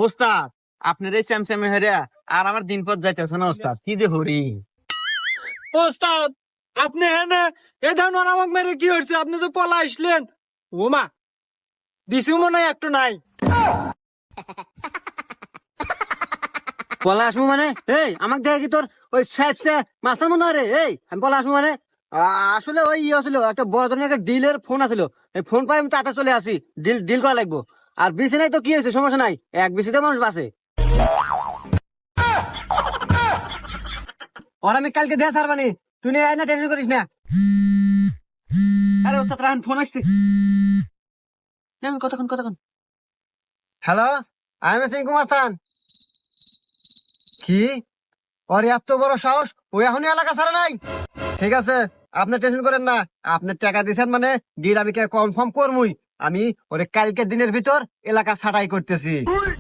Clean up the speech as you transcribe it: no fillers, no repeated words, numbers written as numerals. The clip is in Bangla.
ওস্তাদ আপনার এই স্যামস্যামে হেরিয়া আর আমার দিন পর যাইতেছে না ওস্তাদ, কি যে হরি। ওস্তাদ আপনি হ্যাঁ এ ধরনের আমাকে মেরে কি হয়েছে? আপনি তো পলা আসলেন। ও মা, বিছু মনে হয় একটু নাই। পলা আসবো মানে এই আমাকে দেখে কি তোর ওই মাস্টার মনে হয় রে? এই আমি পলা আসবো মানে আসলে ওই ইয়ে ছিল, একটা বড় ধরনের একটা ডিলের ফোন আছিল। এই ফোন পাই আমি তাতে চলে আসি, ডিল ডিল করা লাগবো। আর বিসি নাই তো কি হয়েছে, সমস্যা নাই, এক বিসিতে মানুষ বাঁচে। ওর আমি কালকে দেয়া সারবানি, তুই নিয়ে আয় না, টেনশন করিস না। আরে ওস্তাদ রাখেন, ফোন আসছে। কতক্ষণ কতক্ষণ। হ্যালো, আই এম সিং কুমাস্তান। কি ওর এত বড় সাহস, ও এখনই এলাকা ছাড়া নাই? ঠিক আছে, আপনি টেনশন করেন না, আপনি টাকা দিচ্ছেন মানে ডিল আমি কনফার্ম করবই। আমি ওরে কালকে দিনের ভিতর এলাকা ছাটাই করতেছি।